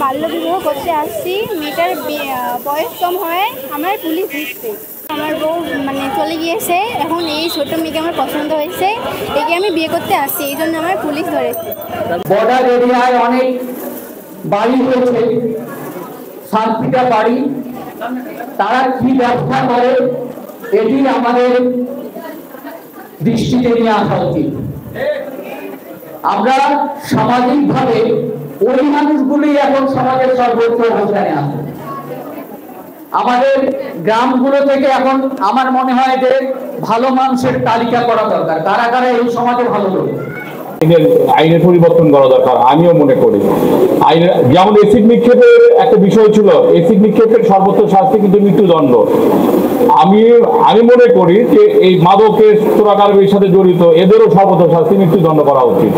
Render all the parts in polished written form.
বাল্যবিবাহ করতে আসছি, মেয়েটার বয়স কম হয়, আমার পুলিশ দিচ্ছে। আমার বউ মানে চলে গিয়েছে, এখন এই ছোট মেয়েকে আমার পছন্দ হয়েছে, একে আমি বিয়ে করতে আসছি, এই জন্য আমার পুলিশ ধরেছে। বর্ডার এরিয়ায় অনেক বাড়ি হয়েছে, শান্তিটা বাড়ি, তারা কি ব্যবসা করে এটি আমাদের দৃষ্টিতে নিয়ে আসা উচিত। আমরা সামাজিকভাবে ওই মানুষগুলি এখন সমাজের সর্বোচ্চ অবস্থানে আছে। আমাদের গ্রামগুলো থেকে এখন আমার মনে হয় যে ভালো মানুষের তালিকা করা দরকার, কারা কারা এই সমাজে ভালো লোক। আইনের পরিবর্তন করা দরকার আমিও মনে করি। আইনের যেমন এসিড নিক্ষেপের একটা বিষয় ছিল, এসিড নিক্ষেপের সর্বোচ্চ শাস্তি কিন্তু মৃত্যুদণ্ড। আমি মনে করি যে এই মাদকের চোরাকারবারির সাথে জড়িত এদেরও সর্বোচ্চ শাস্তি মৃত্যুদণ্ড করা উচিত।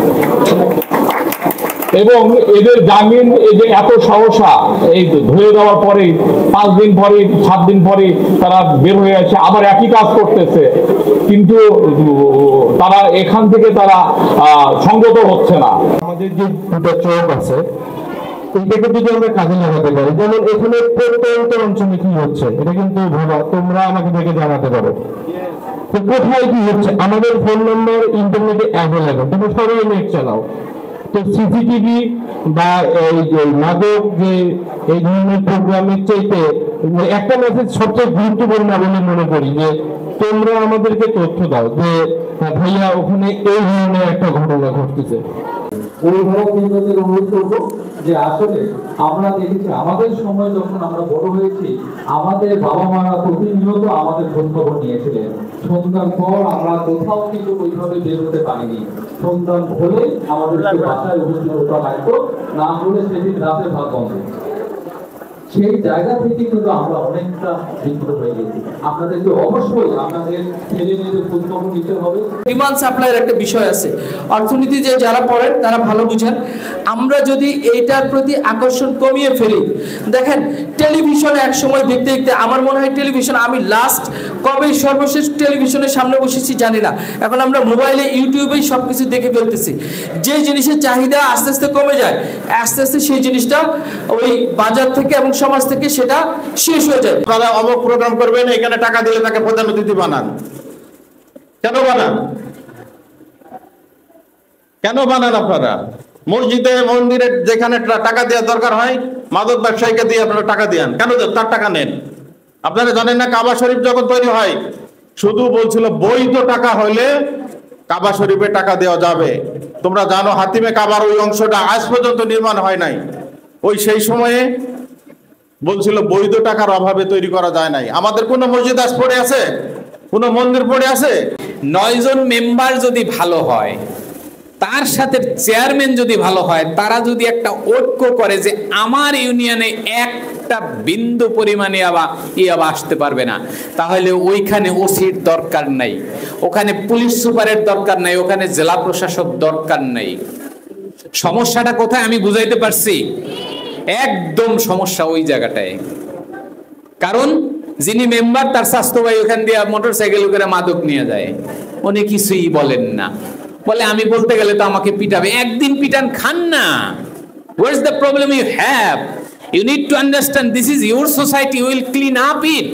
এবং এদের জামিন এই যে এত সহসা, এই ধরে দেওয়ার পরে 5 দিন পরে 7 দিন পরে তারা বের হয়ে আসে, আবার একই কাজ করতেছে, কিন্তু তারা এখান থেকে তারা সংগত হচ্ছে না। আমাদের যে দুটো চোখ আছে এইটাকে যদি আমরা কাজে লাগাতে পারি, যেমন এখানে প্রত্যন্ত অঞ্চলে কি হচ্ছে এটা কিন্তু ভাবা, তোমরা আমাকে দেখে জানাতে পারো কোথায় কি হচ্ছে। আমাদের ফোন নম্বর ইন্টারনেটে অ্যাভেলেবল, তোমরা সবাই নেট চালাও। তো সিসিটিভি বা এই যে মাদক যে এই ধরনের প্রোগ্রামের চাইতে একটা মেসেজ সবচেয়ে গুরুত্বপূর্ণ বলে মনে করি যে তোমরা আমাদেরকে তথ্য দাও যে ভাইয়া ওখানে এই ধরনের একটা ঘটনা ঘটতেছে। অভিভাবক বৃন্দদের অনুরোধ করবো যে আসলে আমরা দেখেছি আমাদের সময় যখন আমরা বড় হয়েছি, আমাদের বাবা মারা প্রতিনিয়ত আমাদের খোঁজ খবর নিয়েছিলেন। সন্ধ্যার পর আমরা কোথাও কিন্তু ওইভাবে বের হতে পারিনি। সন্ধ্যা হলে আমাদের বাসায় উপস্থিত হতে লাগতো, না হলে সেদিন রাতে ভাত বন্ধ। সেই জায়গা থেকে কিন্তু আমরা অনেকটা বিচ্যুত হয়ে গেছি। আপনাদেরকে অবশ্যই আপনাদের ছেলে মেয়েদের খোঁজ খবর নিতে হবে। ডিমান্ড সাপ্লাইয়ের একটা বিষয় আছে, অর্থনীতি যে যারা পড়েন তারা ভালো বুঝেন। আমরা যদি এইটার প্রতি আকর্ষণ কমিয়ে ফেলি, দেখেন টেলিভিশনে এক সময় দেখতে দেখতে আমার মনে হয় টেলিভিশন, আমি লাস্ট কবে সর্বশেষ টেলিভিশনের সামনে বসেছি জানি না, এখন আমরা মোবাইলে ইউটিউবেই সব কিছু দেখে ফেলতেছি। যে জিনিসের চাহিদা আস্তে আস্তে কমে যায়, আস্তে আস্তে সেই জিনিসটা ওই বাজার থেকে এবং সমাজ থেকে সেটা শেষ হয়ে যায়। তারা অমুক প্রোগ্রাম করবেন, এখানে টাকা দিলে তাকে প্রধান অতিথি বানান। কেন বানান? কেন বানান আপনারা? মসজিদে মন্দিরে যেখানে টাকা দেওয়ার দরকার হয়, মাদক ব্যবসায়ীকে দিয়ে আপনারা টাকা দেন। কেন তার টাকা নেন? আপনারা জানেন না কাবা শরীফ যখন তৈরি হয় শুধু বলছিল বৈধ টাকা হলে কাবা শরীফে টাকা দেওয়া যাবে। তোমরা জানো হাতিমে কাবার ওই অংশটা আজ পর্যন্ত নির্মাণ হয় নাই। ওই সেই সময়ে বলছিল বৈধ টাকার অভাবে তৈরি করা যায় নাই। আমাদের কোন মসজিদ আজ পড়ে আছে? কোন মন্দির পড়ে আছে? 9 জন মেম্বার যদি ভালো হয়, তার সাথে চেয়ারম্যান যদি ভালো হয়, তারা যদি একটা ঐক্য করে যে আমার ইউনিয়নে একটা বিন্দু পরিমাণে আবার আসতে পারবে না, তাহলে ওইখানে ওসির দরকার নাই, ওখানে পুলিশ সুপারের দরকার নাই, ওখানে জেলা প্রশাসক দরকার নাই। সমস্যাটা কোথায় আমি বুঝাইতে পারছি? একদম সমস্যা ওই জায়গাটায়। কারণ যিনি মেম্বার তার স্বাস্থ্য ভাই ওখান দিয়ে মোটরসাইকেল করে মাদক নিয়ে যায়, উনি কিছুই বলেন না, বলে আমি বলতে গেলে তো আমাকে পিটাবে। একদিন পিটান খান না। Where's the problem you have? You need to understand this is your society, you will clean up it.